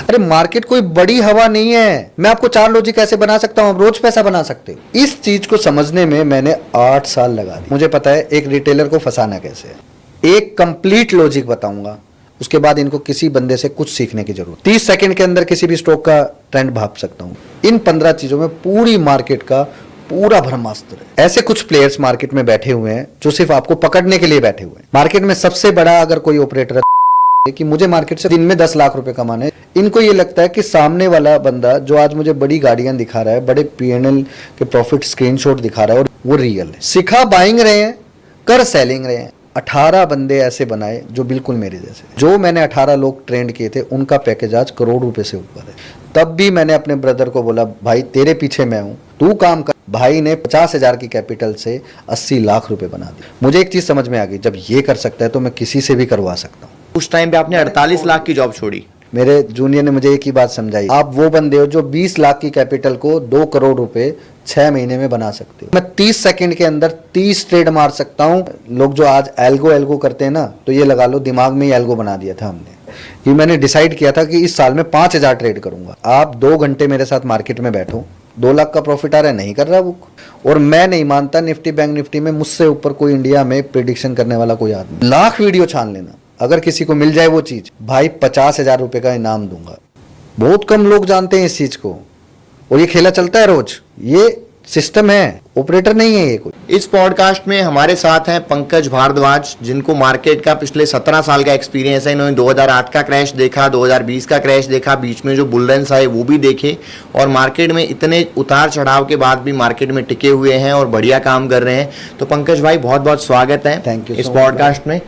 अरे मार्केट कोई बड़ी हवा नहीं है, मैं आपको 4 लॉजिक कैसे बना सकता हूं, आप रोज पैसा बना सकते हो। इस चीज को समझने में मैंने 8 साल लगा दिए। मुझे पता है एक रिटेलर को फंसाना कैसे है। एक कंप्लीट लॉजिक बताऊंगा, उसके बाद इनको किसी बंदे से कुछ सीखने की जरूरत। 30 सेकंड के अंदर किसी भी स्टॉक का ट्रेंड भाप सकता हूं। इन 15 चीजों में पूरी मार्केट का पूरा ब्रह्मास्त्र है। ऐसे कुछ प्लेयर्स मार्केट में बैठे हुए हैं जो सिर्फ आपको पकड़ने के लिए बैठे हुए हैं। मार्केट में सबसे बड़ा अगर कोई ऑपरेटर है कि मुझे मार्केट से दिन में 10 लाख रुपए कमाने, इनको ये लगता है कि सामने वाला बंदा जो आज मुझे बड़ी गाड़ियां दिखा रहा है, बड़े पीएनएल के प्रॉफिट स्क्रीनशॉट दिखा रहा है, और वो रियल है। सिखा बाइंग रहे हैं, कर सेलिंग रहे हैं। 18 बंदे ऐसे बनाए जो बिल्कुल मेरे जैसे। जो मैंने 18 लोग ट्रेंड किए थे, उनका पैकेज आज करोड़ रुपए से ऊपर है। तब भी मैंने अपने ब्रदर को बोला, भाई तेरे पीछे मैं हूं, तू काम कर। भाई ने 50,000 की कैपिटल से 80 लाख रुपए बना दिए। मुझे एक चीज समझ में आ गई, जब ये कर सकता है तो मैं किसी से भी करवा सकता हूँ। उस टाइम पे आपने 48 लाख की जॉब छोड़ी। मेरे जूनियर ने मुझे एक ही बात समझाई, आप वो बंदे हो जो 20 लाख की कैपिटल को 2 करोड़ रुपए 6 महीने में बना सकते हो। मैं 30 सेकंड के अंदर 30 ट्रेड मार सकता हूं। लोग जो आज एल्गो करते हैं ना, तो ये लगा लो दिमाग में ही एल्गो बना दिया था हमने। ये मैंने डिसाइड किया था कि इस साल में 5,000 ट्रेड करूंगा। आप 2 घंटे मेरे साथ मार्केट में बैठो, 2 लाख का प्रॉफिट आ रहा है, नहीं कर रहा बुक। और मैं नहीं मानता निफ्टी बैंक निफ्टी में मुझसे ऊपर कोई इंडिया में प्रिडिक्शन करने वाला कोई आदमी। लाख वीडियो छान लेना, अगर किसी को मिल जाए वो चीज, भाई 50,000 रुपए का इनाम दूंगा। बहुत कम लोग जानते हैं इस चीज को, और ये खेला चलता है रोज। ये सिस्टम है, ऑपरेटर नहीं है ये कोई। इस पॉडकास्ट में हमारे साथ हैं पंकज भारद्वाज, जिनको मार्केट का पिछले 17 साल का एक्सपीरियंस है। इन्होंने 2008 का क्रैश देखा, 2020 का क्रैश देखा, बीच में जो बुल रन्स आए वो भी देखे, और मार्केट में इतने उतार चढ़ाव के बाद भी मार्केट में टिके हुए हैं और बढ़िया काम कर रहे हैं। तो पंकज भाई बहुत बहुत स्वागत है थैंक यू इस पॉडकास्ट में।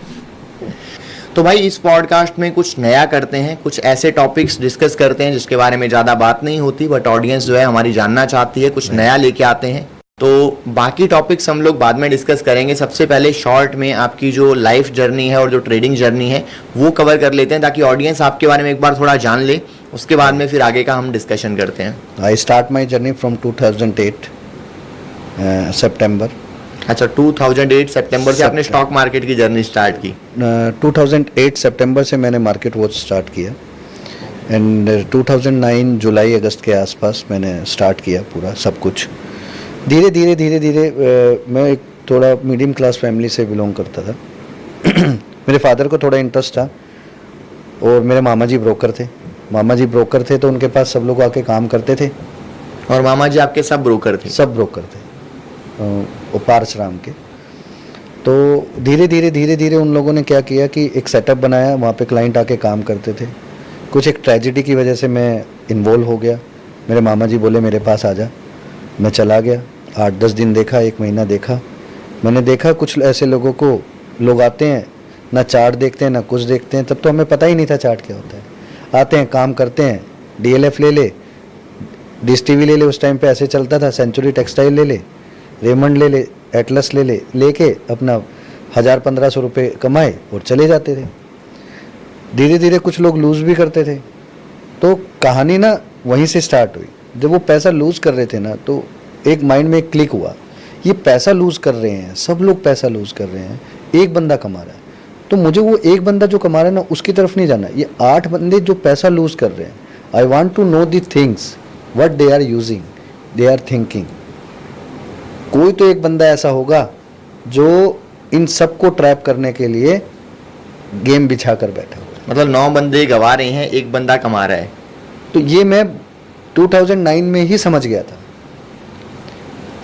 तो भाई इस पॉडकास्ट में कुछ नया करते हैं, कुछ ऐसे टॉपिक्स डिस्कस करते हैं जिसके बारे में ज़्यादा बात नहीं होती, बट ऑडियंस जो है हमारी जानना चाहती है, कुछ नया लेके आते हैं। तो बाकी टॉपिक्स हम लोग बाद में डिस्कस करेंगे। सबसे पहले शॉर्ट में आपकी जो लाइफ जर्नी है और जो ट्रेडिंग जर्नी है वो कवर कर लेते हैं, ताकि ऑडियंस आपके बारे में एक बार थोड़ा जान ले। उसके बाद में फिर आगे का हम डिस्कशन करते हैं। I start my journey from 2008 सितंबर। अच्छा, 2008 सितंबर से आपने स्टॉक मार्केट की जर्नी स्टार्ट की। 2008 सितंबर से मैंने मार्केट वॉच स्टार्ट किया, एंड 2009 जुलाई अगस्त के आसपास मैंने स्टार्ट किया पूरा सब कुछ। धीरे धीरे मैं एक थोड़ा मीडियम क्लास फैमिली से बिलोंग करता था। मेरे फादर को थोड़ा इंटरेस्ट था, और मेरे मामा जी ब्रोकर थे। तो उनके पास सब लोग आके काम करते थे। और मामा जी आपके सब ब्रोकर थे? सब ब्रोकर थे, पारसराम के। तो धीरे धीरे उन लोगों ने क्या किया कि एक सेटअप बनाया, वहाँ पे क्लाइंट आके काम करते थे। कुछ एक ट्रेजिडी की वजह से मैं इन्वॉल्व हो गया। मेरे मामा जी बोले मेरे पास आ जा, मैं चला गया। 8-10 दिन देखा, 1 महीना देखा। मैंने देखा कुछ ऐसे लोगों को, लोग आते हैं ना चार्ट देखते हैं ना कुछ देखते हैं। तब तो हमें पता ही नहीं था चार्ट क्या होता है। आते हैं, काम करते हैं, DLF ले ले, डिश टीवी ले ले, उस टाइम पे ऐसे चलता था, सेंचुरी टेक्सटाइल ले ले, रेमंड ले ले, एटलस ले ले, लेके अपना 1,000-1,500 रुपये कमाए और चले जाते थे। धीरे धीरे कुछ लोग लूज़ भी करते थे। तो कहानी ना वहीं से स्टार्ट हुई। जब वो पैसा लूज़ कर रहे थे ना, तो एक माइंड में एक क्लिक हुआ, ये पैसा लूज़ कर रहे हैं, सब लोग पैसा लूज़ कर रहे हैं, एक बंदा कमा रहा है। तो मुझे वो एक बंदा जो कमा रहा है ना, उसकी तरफ नहीं जाना। ये 8 बंदे जो पैसा लूज़ कर रहे हैं, I want to know the things what they are using, they are thinking. कोई तो एक बंदा ऐसा होगा जो इन सबको ट्रैप करने के लिए गेम बिछा कर बैठा हुआ। मतलब 9 बंदे गवा रहे हैं, एक बंदा कमा रहा है। तो ये मैं 2009 में ही समझ गया था।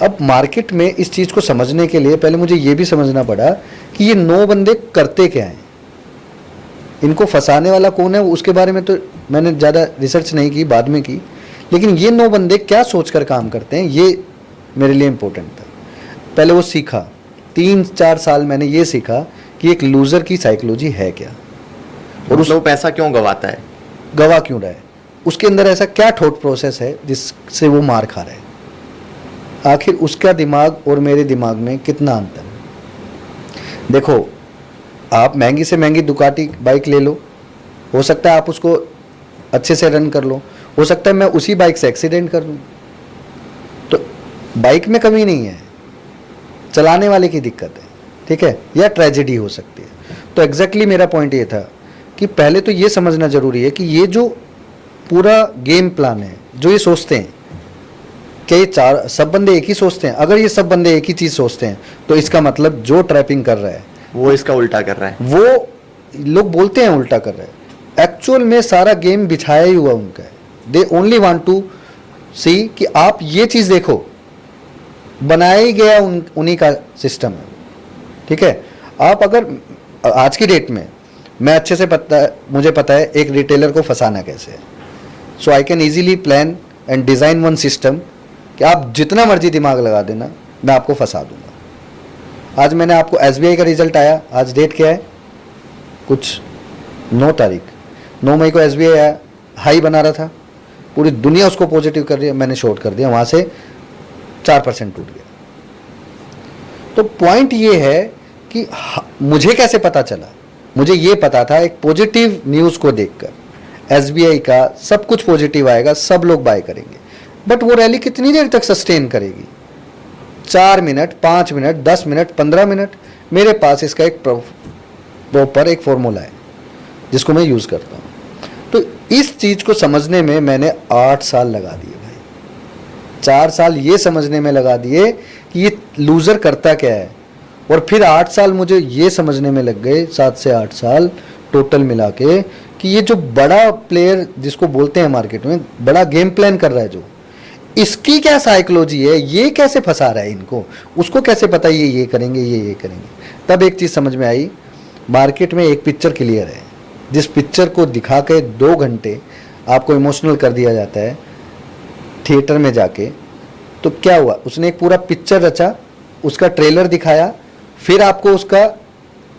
अब मार्केट में इस चीज़ को समझने के लिए पहले मुझे ये भी समझना पड़ा कि ये 9 बंदे करते क्या हैं, इनको फंसाने वाला कौन है। उसके बारे में तो मैंने ज़्यादा रिसर्च नहीं की, बाद में की। लेकिन ये 9 बंदे क्या सोचकर काम करते हैं, ये मेरे लिए इम्पोर्टेंट था। पहले वो सीखा, 3-4 साल मैंने ये सीखा कि एक लूज़र की साइकोलॉजी है क्या, और उसको पैसा क्यों गवाता है, गवा क्यों रहा है, उसके अंदर ऐसा क्या थॉट प्रोसेस है जिससे वो मार खा रहा है। आखिर उसका दिमाग और मेरे दिमाग में कितना अंतर है। देखो, आप महंगी से महंगी दुकाटी बाइक ले लो, हो सकता है आप उसको अच्छे से रन कर लो, हो सकता है मैं उसी बाइक से एक्सीडेंट कर लूँ। तो बाइक में कमी नहीं है, चलाने वाले की दिक्कत है, ठीक है, या ट्रेजेडी हो सकती है। तो एग्जैक्टली मेरा पॉइंट ये था कि पहले तो ये समझना जरूरी है कि ये जो पूरा गेम प्लान है जो ये सोचते हैं कि ये चार सब बंदे एक ही सोचते हैं। अगर ये सब बंदे एक ही चीज़ सोचते हैं तो इसका मतलब जो ट्रैपिंग कर रहा है वो इसका उल्टा कर रहा है। वो लोग बोलते हैं उल्टा कर रहे हैं, एक्चुअल में सारा गेम बिछाया ही हुआ उनका है। दे ओनली वांट टू सी कि आप ये चीज़ देखो, बनाया ही गया उन्हीं का सिस्टम है, ठीक है। आप अगर आज की डेट में मैं अच्छे से मुझे पता है एक रिटेलर को फंसाना कैसे है। So I can easily plan and design one system कि आप जितना मर्जी दिमाग लगा देना, मैं आपको फंसा दूंगा। आज मैंने आपको SBI का रिजल्ट आया, आज डेट क्या है, कुछ 9 तारीख, 9 मई को SBI आया, हाई बना रहा था, पूरी दुनिया उसको पॉजिटिव कर रही है, मैंने शॉर्ट कर दिया, वहाँ से 4% टूट गया। तो पॉइंट ये है कि मुझे कैसे पता चला, मुझे ये पता था एक पॉजिटिव न्यूज़ को देखकर SBI का सब कुछ पॉजिटिव आएगा, सब लोग बाय करेंगे। बट वो रैली कितनी देर तक सस्टेन करेगी, 4 मिनट, 5 मिनट, 10 मिनट, 15 मिनट। मेरे पास इसका एक प्रॉपर एक फॉर्मूला है जिसको मैं यूज़ करता हूँ। तो इस चीज़ को समझने में मैंने 8 साल लगा दिए भाई, 4 साल ये समझने में लगा दिए कि ये लूज़र करता क्या है, और फिर 8 साल मुझे ये समझने में लग गए, 7 से 8 साल टोटल मिला के, कि ये जो बड़ा प्लेयर जिसको बोलते हैं मार्केट में, बड़ा गेम प्लान कर रहा है जो, इसकी क्या साइकोलॉजी है, ये कैसे फंसा रहा है इनको, उसको कैसे पता ये करेंगे, ये करेंगे। तब एक चीज़ समझ में आई, मार्केट में एक पिक्चर क्लियर है, जिस पिक्चर को दिखा के 2 घंटे आपको इमोशनल कर दिया जाता है थिएटर में जाके, तो क्या हुआ, उसने एक पूरा पिक्चर रचा, उसका ट्रेलर दिखाया, फिर आपको उसका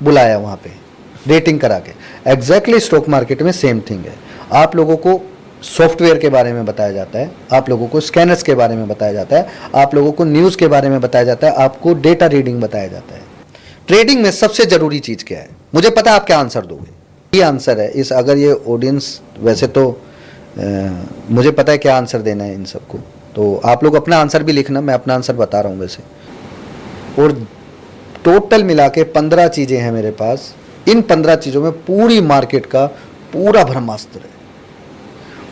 बुलाया वहाँ पे रेटिंग करा के। एग्जैक्टली स्टॉक मार्केट में सेम थिंग है। आप लोगों को सॉफ्टवेयर के बारे में बताया जाता है, आप लोगों को स्कैनर्स के बारे में बताया जाता है, आप लोगों को न्यूज़ के बारे में बताया जाता है, आपको डेटा रीडिंग बताया जाता है। ट्रेडिंग में सबसे ज़रूरी चीज़ क्या है, मुझे पता है आप क्या आंसर दोगे। ये आंसर है इस, अगर ये ऑडियंस, वैसे तो मुझे पता है क्या आंसर देना है इन सबको, तो आप लोग अपना आंसर भी लिखना, मैं अपना आंसर बता रहा हूँ वैसे। और टोटल मिला के 15 चीज़ें हैं मेरे पास। इन 15 चीज़ों में पूरी मार्केट का पूरा ब्रह्मास्त्र है,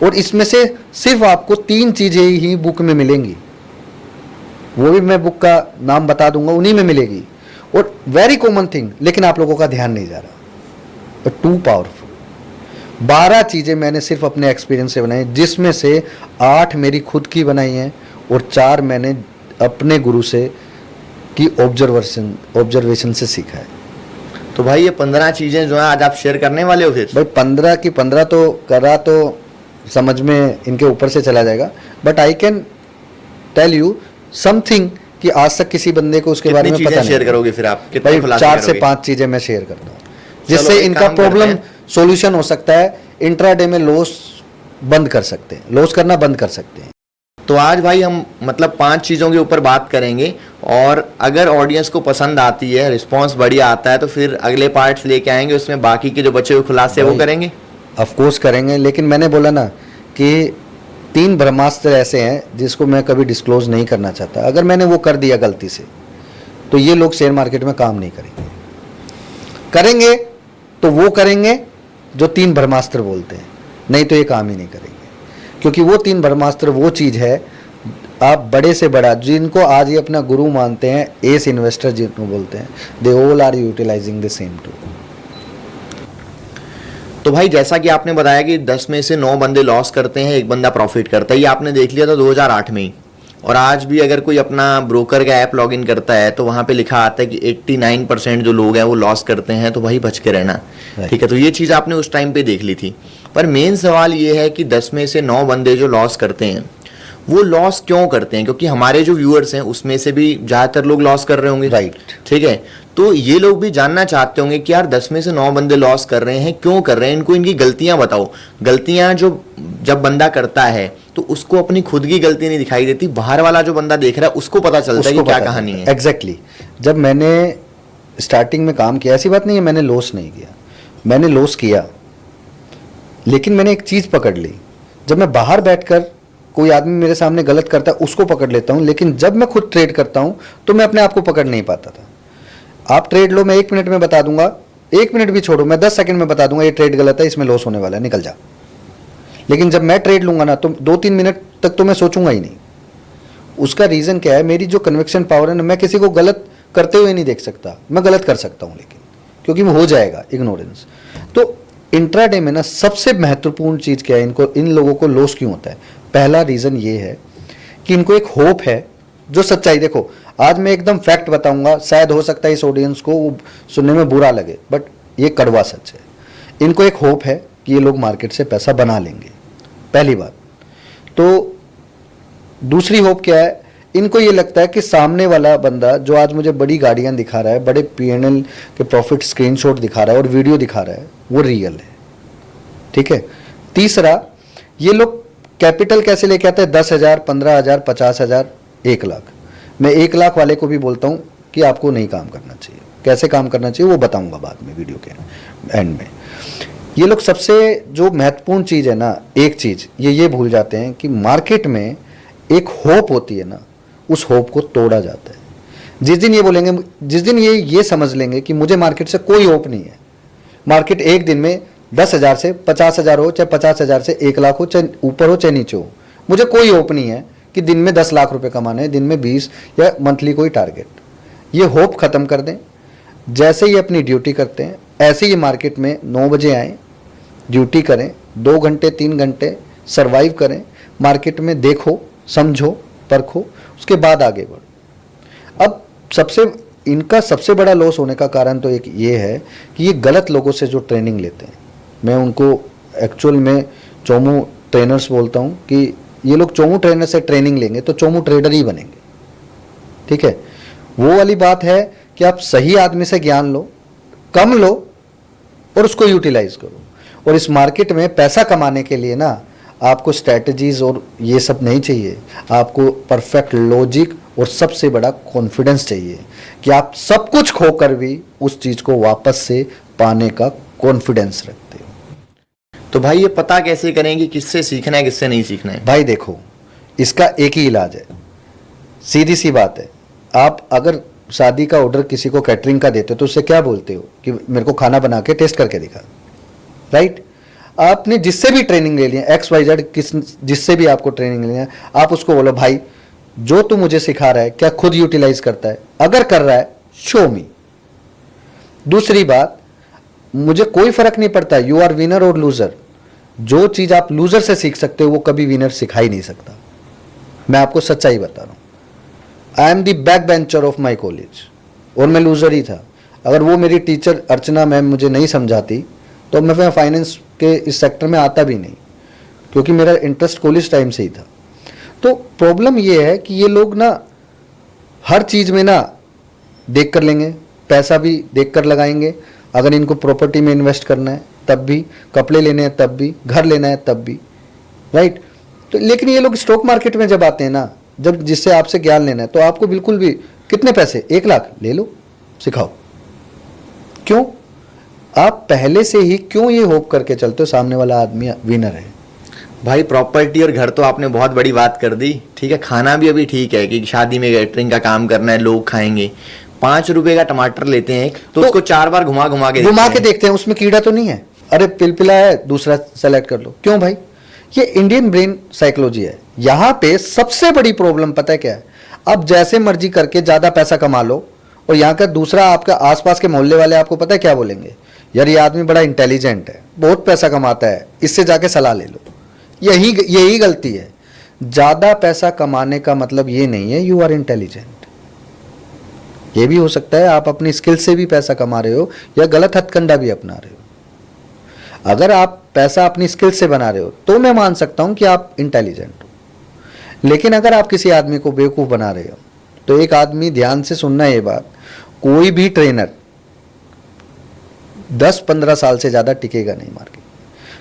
और इसमें से सिर्फ आपको 3 चीज़ें ही बुक में मिलेंगी, वो भी मैं बुक का नाम बता दूंगा, उन्हीं में मिलेगी। और वेरी कॉमन थिंग, लेकिन आप लोगों का ध्यान नहीं जा रहा, बट टू पावरफुल। 12 चीज़ें मैंने सिर्फ अपने एक्सपीरियंस से बनाई, जिसमें से 8 मेरी खुद की बनाई हैं और 4 मैंने अपने गुरु से की ऑब्जर्वेशन से सीखा है। तो भाई ये 15 चीजें जो है आज आप शेयर करने वाले हो फिर? भाई 15 की 15 तो करा तो समझ में इनके ऊपर से चला जाएगा, but I can tell you something कि आज तक किसी बंदे को उसके बारे में पता नहीं। शेयर करोगे फिर आप? कितने भाई खुलासे 4 से करोगे? 5 चीजें मैं शेयर करता हूँ, जिससे इनका प्रॉब्लम सॉल्यूशन हो सकता है। इंट्राडे में लॉस बंद कर सकते हैं, लॉस करना बंद कर सकते हैं। तो आज भाई हम मतलब 5 चीज़ों के ऊपर बात करेंगे, और अगर ऑडियंस को पसंद आती है, रिस्पांस बढ़िया आता है, तो फिर अगले पार्ट्स लेके आएंगे, उसमें बाकी के जो बचे हुए खुलासे वो करेंगे। ऑफ कोर्स करेंगे, लेकिन मैंने बोला ना कि 3 ब्रह्मास्त्र ऐसे हैं जिसको मैं कभी डिस्क्लोज नहीं करना चाहता। अगर मैंने वो कर दिया गलती से, तो ये लोग शेयर मार्केट में काम नहीं करेंगे तो वो करेंगे जो 3 ब्रह्मास्त्र बोलते हैं, नहीं तो ये काम ही नहीं करेंगे। क्योंकि वो 3 ब्रह्मास्त्र वो चीज़ है, आप बड़े से बड़ा जिनको आज ये अपना गुरु मानते हैं, एस इन्वेस्टर जिनको बोलते हैं, they all are utilising the same tool. तो भाई जैसा कि आपने बताया कि 10 में से 9 बंदे लॉस करते हैं, एक बंदा प्रॉफिट करता है, ये आपने देख लिया था 2008 में ही। और आज भी अगर कोई अपना ब्रोकर का ऐप लॉगिन करता है तो वहाँ पे लिखा आता है कि 89% जो लोग हैं वो लॉस करते हैं, तो भाई बच के रहना। ठीक है, तो ये चीज़ आपने उस टाइम पे देख ली थी। पर मेन सवाल ये है कि 10 में से 9 बंदे जो लॉस करते हैं वो लॉस क्यों करते हैं? क्योंकि हमारे जो व्यूअर्स हैं उसमें से भी ज़्यादातर लोग लॉस कर रहे होंगे, राइट? ठीक है, तो ये लोग भी जानना चाहते होंगे कि यार 10 में से 9 बंदे लॉस कर रहे हैं, क्यों कर रहे हैं, इनको इनकी गलतियां बताओ। गलतियां जो जब बंदा करता है तो उसको अपनी खुद की गलती नहीं दिखाई देती, बाहर वाला जो बंदा देख रहा है उसको पता चलता है कि क्या कहानी है। एग्जैक्टली। जब मैंने स्टार्टिंग में काम किया, ऐसी बात नहीं है मैंने लॉस नहीं किया, मैंने लॉस किया, लेकिन मैंने एक चीज़ पकड़ ली। जब मैं बाहर बैठकर कोई आदमी मेरे सामने गलत करता है उसको पकड़ लेता हूँ, लेकिन जब मैं खुद ट्रेड करता हूँ तो मैं अपने आप को पकड़ नहीं पाता था। आप ट्रेड लो, मैं 1 मिनट में बता दूंगा, 1 मिनट भी छोड़ो, मैं 10 सेकंड में बता दूंगा ये ट्रेड गलत है, इसमें लॉस होने वाला है, निकल जा। लेकिन जब मैं ट्रेड लूंगा ना तो 2-3 मिनट तक तो मैं सोचूंगा ही नहीं। उसका रीजन क्या है, मेरी जो कन्विक्शन पावर है ना, मैं किसी को गलत करते हुए नहीं देख सकता, मैं गलत कर सकता हूं लेकिन, क्योंकि वो हो जाएगा इग्नोरेंस। तो इंट्राडे में ना सबसे महत्वपूर्ण चीज क्या है, इनको इन लोगों को लॉस क्यों होता है? पहला रीजन ये है कि इनको एक होप है जो सच्चाई, देखो आज मैं एकदम फैक्ट बताऊंगा, शायद हो सकता है इस ऑडियंस को वो सुनने में बुरा लगे, बट ये कड़वा सच है। इनको एक होप है कि ये लोग मार्केट से पैसा बना लेंगे, पहली बात। तो दूसरी होप क्या है, इनको ये लगता है कि सामने वाला बंदा जो आज मुझे बड़ी गाड़ियां दिखा रहा है, बड़े पीएनएल के प्रॉफिट स्क्रीनशॉट दिखा रहा है और वीडियो दिखा रहा है, वो रियल है। ठीक है। तीसरा, ये लोग कैपिटल कैसे लेके आते हैं? 10,000, 15,000, 50,000, 1 लाख। मैं 1 लाख वाले को भी बोलता हूं कि आपको नहीं काम करना चाहिए। कैसे काम करना चाहिए वो बताऊंगा बाद में वीडियो के एंड में। ये लोग सबसे जो महत्वपूर्ण चीज है ना, एक चीज ये भूल जाते हैं कि मार्केट में एक होप होती है ना, उस होप को तोड़ा जाता है। जिस दिन ये बोलेंगे, जिस दिन ये समझ लेंगे कि मुझे मार्केट से कोई होप नहीं है, मार्केट एक दिन में 10,000 से 50,000 हो, चाहे 50,000 से 1 लाख हो, चाहे ऊपर हो चाहे नीचे हो, मुझे कोई होप नहीं है कि दिन में 10 लाख रुपए कमाने हैं, दिन में 20 या मंथली कोई टारगेट। ये होप खत्म कर दें। जैसे ही अपनी ड्यूटी करते हैं, ऐसे ही मार्केट में 9 बजे आए, ड्यूटी करें, 2 घंटे 3 घंटे सर्वाइव करें, मार्केट में देखो, समझो, परखो, उसके बाद आगे बढ़ो। अब इनका सबसे बड़ा लॉस होने का कारण तो एक ये है कि ये गलत लोगों से जो ट्रेनिंग लेते हैं, मैं उनको एक्चुअल में चोमू ट्रेनर्स बोलता हूँ कि ये लोग चोमू ट्रेनर से ट्रेनिंग लेंगे तो चोमू ट्रेडर ही बनेंगे। ठीक है। वो वाली बात है कि आप सही आदमी से ज्ञान लो, कम लो और उसको यूटिलाइज करो। और इस मार्केट में पैसा कमाने के लिए ना आपको स्ट्रैटेजीज और ये सब नहीं चाहिए, आपको परफेक्ट लॉजिक और सबसे बड़ा कॉन्फिडेंस चाहिए कि आप सब कुछ खोकर भी उस चीज को वापस से पाने का कॉन्फिडेंस रखते हो। तो भाई ये पता कैसे करें कि किससे सीखना है किससे नहीं सीखना है? भाई देखो, इसका एक ही इलाज है, सीधी सी बात है। आप अगर शादी का ऑर्डर किसी को कैटरिंग का देते हो तो उससे क्या बोलते हो कि मेरे को खाना बना के टेस्ट करके दिखा, राइट? आपने जिससे भी ट्रेनिंग ले लिया, XYZ जिससे भी आपको ट्रेनिंग ले लिया, आप उसको बोलो भाई जो तू मुझे सिखा रहा है क्या खुद यूटिलाइज करता है? अगर कर रहा है शो मी। दूसरी बात, मुझे कोई फर्क नहीं पड़ता यू आर विनर और लूजर, जो चीज आप लूजर से सीख सकते हो वो कभी विनर सिखा ही नहीं सकता। मैं आपको सच्चाई बता रहा हूं। I am the back bencher of my college और मैं लूजर ही था। अगर वो मेरी टीचर अर्चना मैम मुझे नहीं समझाती तो मैं फाइनेंस के इस सेक्टर में आता भी नहीं, क्योंकि मेरा इंटरेस्ट कॉलेज टाइम से ही था। तो प्रॉब्लम ये है कि ये लोग ना हर चीज में ना देख कर लेंगे, पैसा भी देख कर लगाएंगे। अगर इनको प्रॉपर्टी में इन्वेस्ट करना है तब भी, कपड़े लेने हैं तब भी, घर लेना है तब भी, राइट? तो लेकिन ये लोग स्टॉक मार्केट में जब आते हैं ना, जब जिससे आपसे ज्ञान लेना है, तो आपको बिल्कुल भी कितने पैसे, 1 लाख ले लो, सिखाओ। क्यों? आप पहले से ही क्यों ये होप करके चलते हो सामने वाला आदमी विनर है? भाई प्रॉपर्टी और घर तो आपने बहुत बड़ी बात कर दी, ठीक है। खाना भी अभी ठीक है कि शादी में कैटरिंग का काम करना है, लोग खाएंगे। 5 रुपए का टमाटर लेते हैं तो उसको 4 बार घुमा के देखते हैं, उसमें कीड़ा तो नहीं है। अरे पिलपिला है, दूसरा सेलेक्ट कर लो। क्यों भाई? ये इंडियन ब्रेन साइकोलॉजी है। यहाँ पे सबसे बड़ी प्रॉब्लम पता है क्या है? अब जैसे मर्जी करके ज्यादा पैसा कमा लो और यहाँ का दूसरा आपका आसपास के मोहल्ले वाले आपको पता है क्या बोलेंगे? यार ये आदमी बड़ा इंटेलिजेंट है, बहुत पैसा कमाता है, इससे जाके सलाह ले लो। यही गलती है। ज्यादा पैसा कमाने का मतलब ये नहीं है यू आर इंटेलिजेंट। ये भी हो सकता है आप अपनी स्किल से भी पैसा कमा रहे हो या गलत हथकंडा भी अपना रहे हो। अगर आप पैसा अपनी स्किल से बना रहे हो तो मैं मान सकता हूं कि आप इंटेलिजेंट हो। लेकिन अगर आप किसी आदमी को बेवकूफ बना रहे हो तो एक आदमी, ध्यान से सुनना ये बात, कोई भी ट्रेनर 10-15 साल से ज्यादा टिकेगा नहीं मार्केट,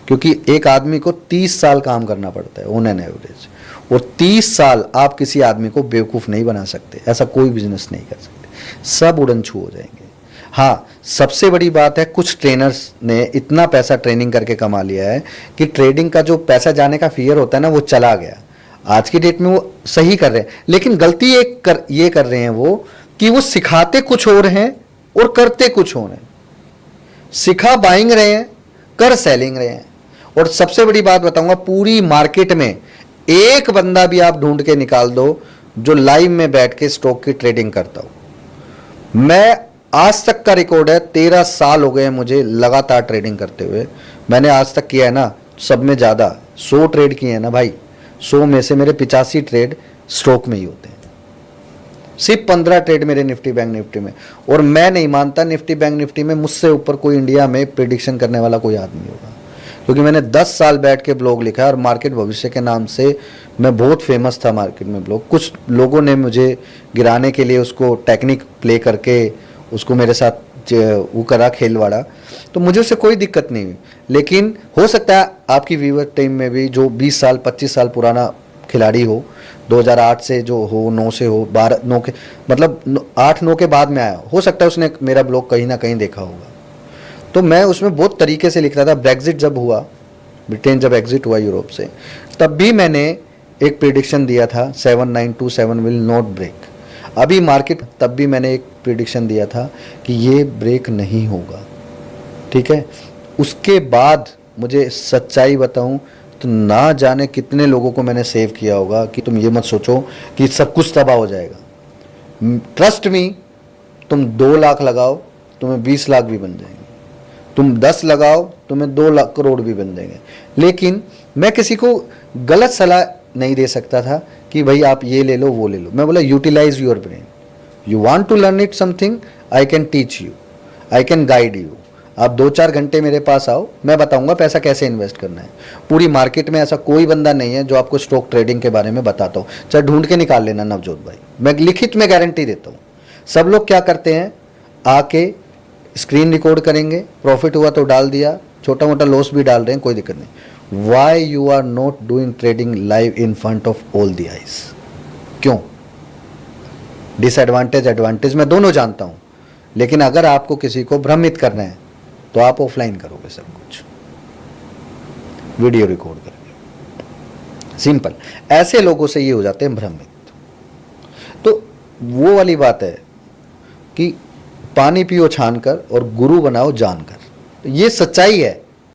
क्योंकि एक आदमी को 30 साल काम करना पड़ता है ऑन एन एवरेज, और 30 साल आप किसी आदमी को बेवकूफ नहीं बना सकते। ऐसा कोई बिजनेस नहीं कर सकते, सब उड़न छू हो जाएंगे। हाँ, सबसे बड़ी बात है कुछ ट्रेनर्स ने इतना पैसा ट्रेनिंग करके कमा लिया है कि ट्रेडिंग का जो पैसा जाने का फियर होता है ना, वो चला गया। आज की डेट में वो सही कर रहे हैं, लेकिन गलती ये कर रहे हैं वो कि वो सिखाते कुछ और हैं और करते कुछ और हैं। सिखा बाइंग रहे हैं, कर सेलिंग रहे हैं, और सबसे बड़ी बात बताऊंगा, पूरी मार्केट में एक बंदा भी आप ढूंढ के निकाल दो जो लाइव में बैठ के स्टॉक की ट्रेडिंग करता हो। मैं आज तक का रिकॉर्ड है, 13 साल हो गए मुझे लगातार ट्रेडिंग करते हुए। मैंने आज तक किया है ना, सब में ज़्यादा 100 ट्रेड किए हैं ना भाई, 100 में से मेरे 85 ट्रेड स्टॉक में ही होते हैं। सिर्फ 15 ट्रेड मेरे निफ्टी बैंक निफ्टी में। और मैं नहीं मानता निफ्टी बैंक निफ्टी में मुझसे ऊपर कोई इंडिया में प्रिडिक्शन करने वाला कोई आदमी होगा, क्योंकि मैंने 10 साल बैठ के ब्लॉग लिखा है और मार्केट भविष्य के नाम से मैं बहुत फेमस था मार्केट में ब्लॉग। कुछ लोगों ने मुझे गिराने के लिए उसको टेक्निक प्ले करके उसको मेरे साथ वो करा, खेलवाड़ा, तो मुझे उससे कोई दिक्कत नहीं हुई। लेकिन हो सकता है आपकी व्यूअर टीम में भी जो 20 साल 25 साल पुराना खिलाड़ी हो, 2008 से जो हो, 9 से हो, 12 9 के मतलब 8-9 के बाद में आया, हो सकता है उसने मेरा ब्लॉग कहीं ना कहीं देखा होगा। तो मैं उसमें बहुत तरीके से लिख रहा था। ब्रेग्जिट जब हुआ, ब्रिटेन जब एग्जिट हुआ यूरोप से, तब भी मैंने एक प्रिडिक्शन दिया था 7927 विल नॉट ब्रेक। अभी मार्केट, तब भी मैंने एक प्रिडिक्शन दिया था कि ये ब्रेक नहीं होगा, ठीक है। उसके बाद मुझे सच्चाई बताऊं तो ना जाने कितने लोगों को मैंने सेव किया होगा कि तुम ये मत सोचो कि सब कुछ तबाह हो जाएगा। ट्रस्ट मी, तुम 2 लाख लगाओ तुम्हें 20 लाख भी बन जाएंगे, तुम 10 लगाओ तुम्हें 2 लाख करोड़ भी बन जाएंगे। लेकिन मैं किसी को गलत सलाह नहीं दे सकता था कि भाई आप ये ले लो वो ले लो। मैं बोला utilise your brain, you want to learn it something, I can teach you, I can guide you. आप 2-4 घंटे मेरे पास आओ, मैं बताऊंगा पैसा कैसे इन्वेस्ट करना है। पूरी मार्केट में ऐसा कोई बंदा नहीं है जो आपको स्टॉक ट्रेडिंग के बारे में बताता हो, चाहे ढूंढ के निकाल लेना नवजोत भाई, मैं लिखित में गारंटी देता हूँ। सब लोग क्या करते हैं, आके स्क्रीन रिकॉर्ड करेंगे, प्रॉफिट हुआ तो डाल दिया, छोटा मोटा लॉस भी डाल रहे हैं, कोई दिक्कत नहीं। Why you are not doing trading live in front of all the eyes? क्यों? डिसएडवांटेज एडवांटेज मैं दोनों जानता हूं, लेकिन अगर आपको किसी को भ्रमित करना है तो आप ऑफलाइन करोगे सब कुछ, वीडियो रिकॉर्ड करके। सिंपल, ऐसे लोगों से ये हो जाते हैं भ्रमित। तो वो वाली बात है कि पानी पियो छान कर और गुरु बनाओ जानकर, तो ये सच्चाई है।